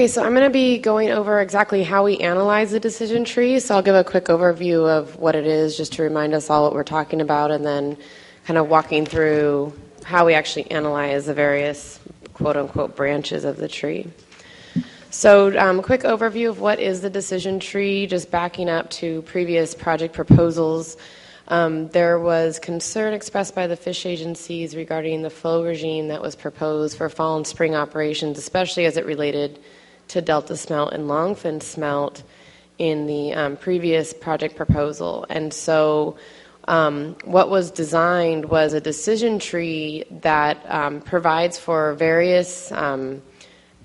Okay, so I'm going to be going over exactly how we analyze the decision tree. So I'll give a quick overview of what it is, just to remind us all what we're talking about, and then kind of walking through how we actually analyze the various quote-unquote branches of the tree. So quick overview of what is the decision tree, just backing up to previous project proposals. There was concern expressed by the fish agencies regarding the flow regime that was proposed for fall and spring operations, especially as it related to Delta smelt and longfin smelt in the previous project proposal. And so what was designed was a decision tree that provides for various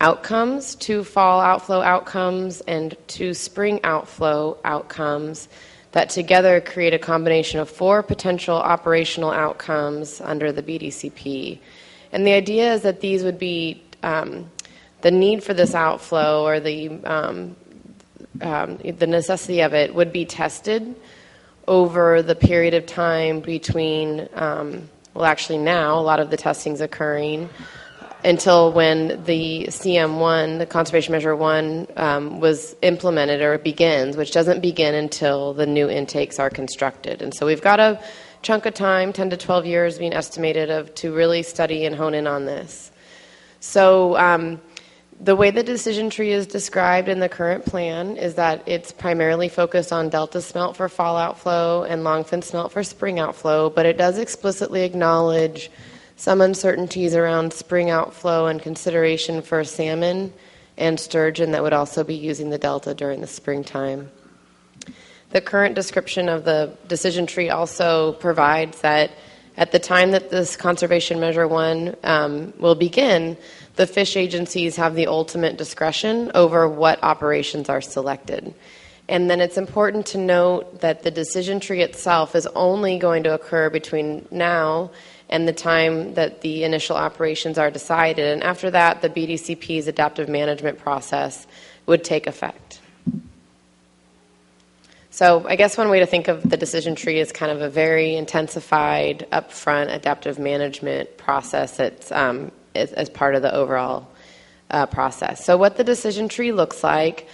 outcomes, to fall outflow outcomes and to spring outflow outcomes, that together create a combination of 4 potential operational outcomes under the BDCP. And the idea is that these would be the need for this outflow, or the necessity of it, would be tested over the period of time between, well, actually now, a lot of the testing's occurring, until when the CM1, the Conservation Measure 1, was implemented, or begins, which doesn't begin until the new intakes are constructed. And so we've got a chunk of time, 10 to 12 years being estimated, to really study and hone in on this. So the way the decision tree is described in the current plan is that it's primarily focused on Delta smelt for fall outflow and longfin smelt for spring outflow, but it does explicitly acknowledge some uncertainties around spring outflow and consideration for salmon and sturgeon that would also be using the Delta during the springtime. The current description of the decision tree also provides that at the time that this Conservation Measure 1 will begin, the fish agencies have the ultimate discretion over what operations are selected. And then it's important to note that the decision tree itself is only going to occur between now and the time that the initial operations are decided. And after that, the BDCP's adaptive management process would take effect. So I guess one way to think of the decision tree is kind of a very intensified, upfront adaptive management process that's as part of the overall process. So what the decision tree looks like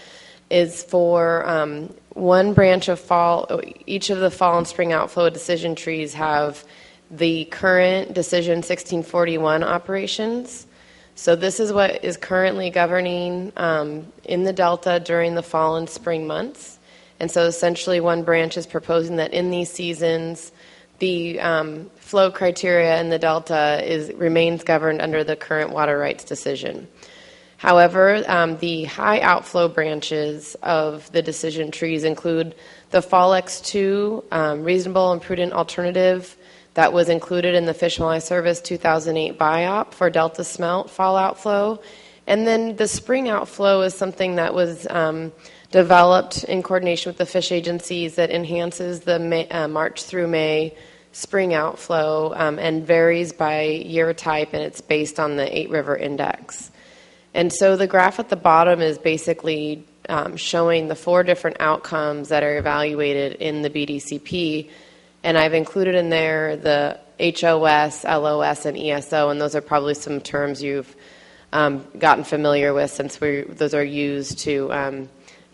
is for one branch of fall, each of the fall and spring outflow decision trees have the current Decision 1641 operations. So this is what is currently governing in the Delta during the fall and spring months. And so essentially one branch is proposing that in these seasons, the flow criteria in the Delta remains governed under the current water rights decision. However, the high outflow branches of the decision trees include the Fall X2 reasonable and prudent alternative that was included in the Fish and Wildlife Service 2008 BIOP for Delta smelt fall outflow. And then the spring outflow is something that was developed in coordination with the fish agencies that enhances the March through May spring outflow and varies by year type, and it's based on the 8 River Index. And so the graph at the bottom is basically showing the 4 different outcomes that are evaluated in the BDCP, and I've included in there the HOS, LOS, and ESO, and those are probably some terms you've gotten familiar with since those are used to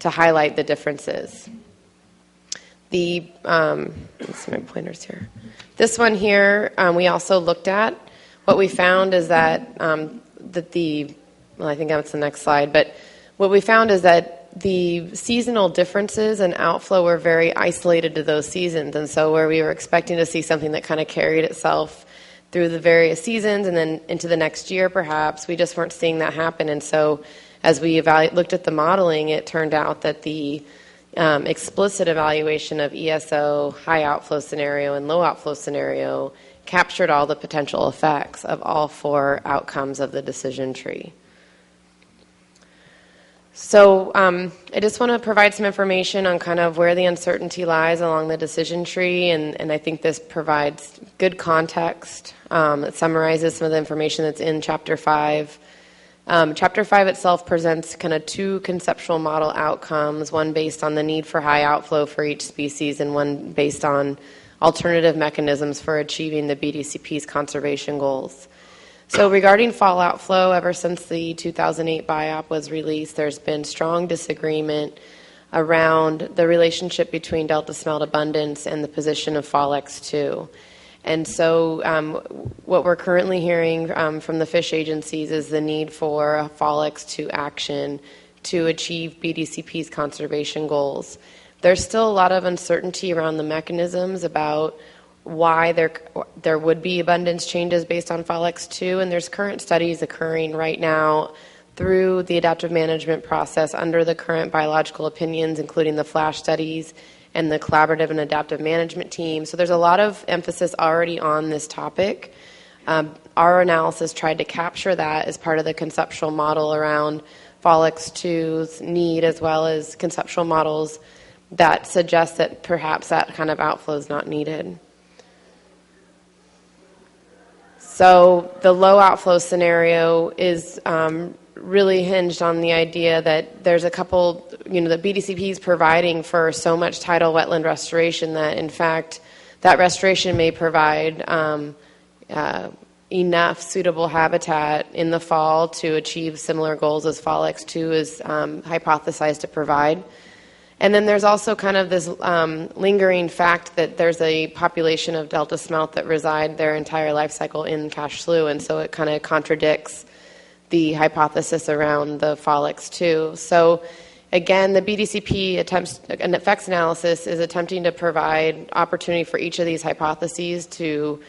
highlight the differences. Let's see my pointers here. This one here, we also looked at. What we found is that I think that's the next slide, but what we found is that the seasonal differences in outflow were very isolated to those seasons. And so where we were expecting to see something that kind of carried itself through the various seasons and then into the next year perhaps, we just weren't seeing that happen. And so as we looked at the modeling, it turned out that the explicit evaluation of ESO, high outflow scenario, and low outflow scenario captured all the potential effects of all 4 outcomes of the decision tree. So I just want to provide some information on kind of where the uncertainty lies along the decision tree, and I think this provides good context. It summarizes some of the information that's in Chapter 5. Chapter 5 itself presents kind of 2 conceptual model outcomes, one based on the need for high outflow for each species and one based on alternative mechanisms for achieving the BDCP's conservation goals. So regarding fall outflow, ever since the 2008 BIOP was released, there's been strong disagreement around the relationship between delta smelt abundance and the position of fall X2. And so what we're currently hearing from the fish agencies is the need for a fall X2 action to achieve BDCP's conservation goals. There's still a lot of uncertainty around the mechanisms about why there would be abundance changes based on fall X2, and there's current studies occurring right now through the adaptive management process under the current biological opinions, including the FLASH studies and the collaborative and adaptive management team. So there's a lot of emphasis already on this topic. Our analysis tried to capture that as part of the conceptual model around fall X2's need, as well as conceptual models that suggest that perhaps that kind of outflow is not needed. So the low outflow scenario is really hinged on the idea that there's a couple, the BDCP is providing for so much tidal wetland restoration that, in fact, that restoration may provide enough suitable habitat in the fall to achieve similar goals as fall X2 is hypothesized to provide. And then there's also kind of this lingering fact that there's a population of delta smelt that reside their entire life cycle in Cache Slough, and so it kind of contradicts the hypothesis around the fall X2. So again, the BDCP an effects analysis is attempting to provide opportunity for each of these hypotheses to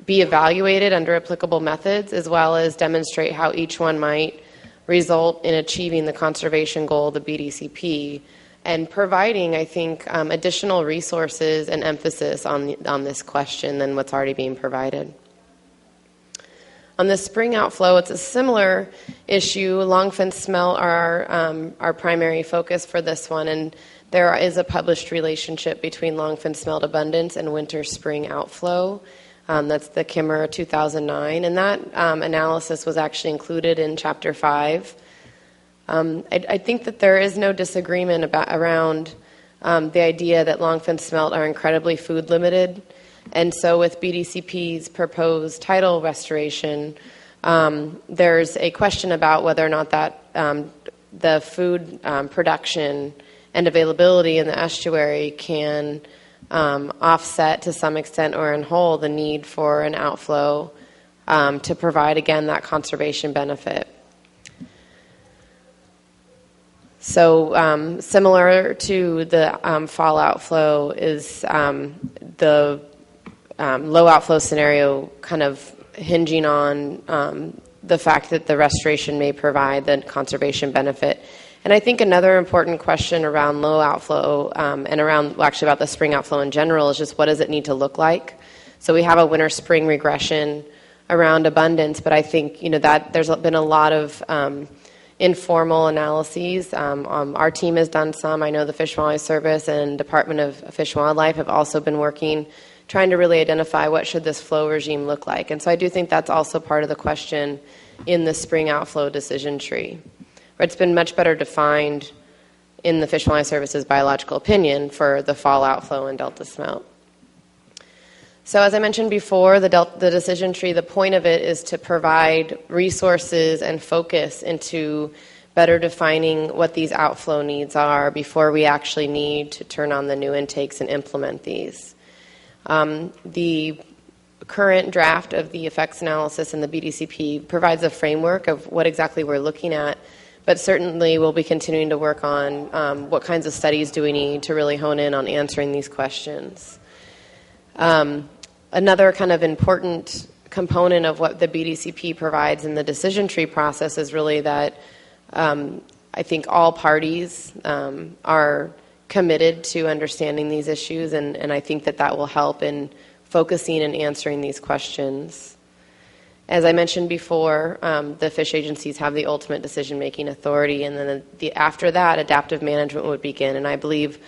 be evaluated under applicable methods, as well as demonstrate how each one might result in achieving the conservation goal of the BDCP, and providing, I think, additional resources and emphasis on this question than what's already being provided. On the spring outflow, it's a similar issue. Longfin smelt are our primary focus for this one, and there is a published relationship between longfin smelt abundance and winter-spring outflow. That's the Kimmerer 2009, and that analysis was actually included in Chapter 5. I think that there is no disagreement around the idea that longfin smelt are incredibly food limited, and so with BDCP's proposed tidal restoration, there's a question about whether or not that the food production and availability in the estuary can offset to some extent or in whole the need for an outflow to provide, again, that conservation benefit. So similar to the fall outflow is the low outflow scenario, kind of hinging on the fact that the restoration may provide the conservation benefit. And I think another important question around low outflow and around, well, actually about the spring outflow in general, is just what does it need to look like? So we have a winter-spring regression around abundance, but I think that there's been a lot of informal analyses. Our team has done some. I know the Fish and Wildlife Service and Department of Fish and Wildlife have also been working, trying to really identify what should this flow regime look like. And so I do think that's also part of the question in the spring outflow decision tree, where it's been much better defined in the Fish and Wildlife Service's biological opinion for the fall outflow and delta smelt. So as I mentioned before, the decision tree, the point of it is to provide resources and focus into better defining what these outflow needs are before we actually need to turn on the new intakes and implement these. The current draft of the effects analysis in the BDCP provides a framework of what exactly we're looking at, but certainly we'll be continuing to work on what kinds of studies do we need to really hone in on answering these questions. Another kind of important component of what the BDCP provides in the decision tree process is really that I think all parties are committed to understanding these issues, and I think that will help in focusing and answering these questions. As I mentioned before, the fish agencies have the ultimate decision-making authority, and then after that, adaptive management would begin. And I believe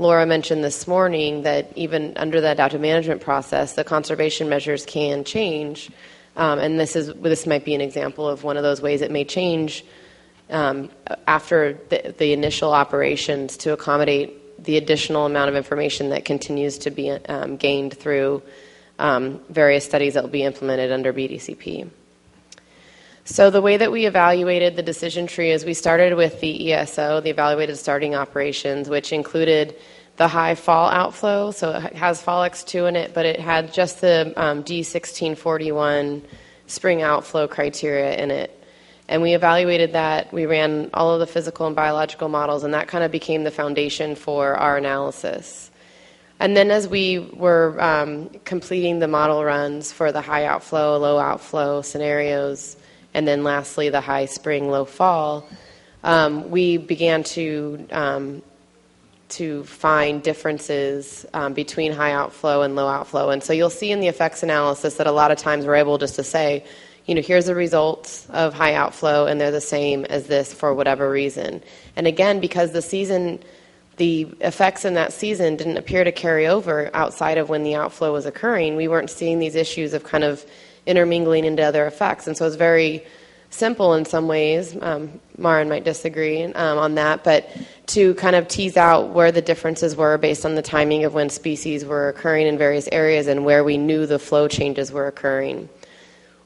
Laura mentioned this morning that even under the adaptive management process, the conservation measures can change, and this might be an example of one of those ways it may change after the initial operations to accommodate the additional amount of information that continues to be gained through various studies that will be implemented under BDCP. So the way that we evaluated the decision tree is we started with the ESO, the evaluated starting operations, which included the high fall outflow. So it has fall X2 in it, but it had just the D1641 spring outflow criteria in it. And we evaluated that. We ran all of the physical and biological models, and that kind of became the foundation for our analysis. And then as we were completing the model runs for the high outflow, low outflow scenarios, and then lastly the high spring, low fall, we began to find differences between high outflow and low outflow. And so you'll see in the effects analysis that a lot of times we're able just to say, here's the results of high outflow, and they're the same as this for whatever reason. And again, because the effects in that season didn't appear to carry over outside of when the outflow was occurring, we weren't seeing these issues of kind of intermingling into other effects. And so it's very simple in some ways. Maren might disagree on that, but to kind of tease out where the differences were based on the timing of when species were occurring in various areas and where we knew the flow changes were occurring.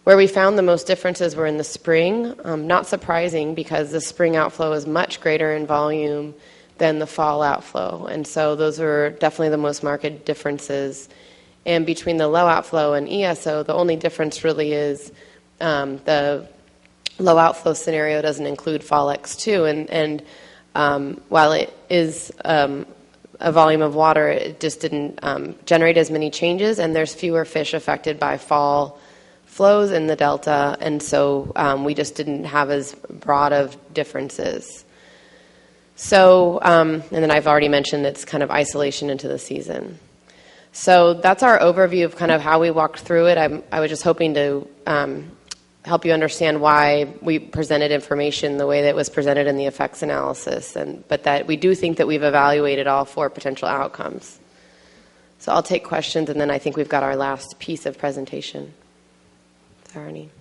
Where we found the most differences were in the spring. Not surprising, because the spring outflow is much greater in volume than the fall outflow. And so those were definitely the most marked differences. And between the low outflow and ESO, the only difference really is the low outflow scenario doesn't include fall X2. And while it is a volume of water, it just didn't generate as many changes, and there's fewer fish affected by fall flows in the delta, and so we just didn't have as broad of differences. So, and then I've already mentioned it's kind of isolation into the season. So that's our overview of kind of how we walked through it. I was just hoping to help you understand why we presented information the way that it was presented in the effects analysis, but that we do think that we've evaluated all 4 potential outcomes. So I'll take questions, and then I think we've got our last piece of presentation. Are there any?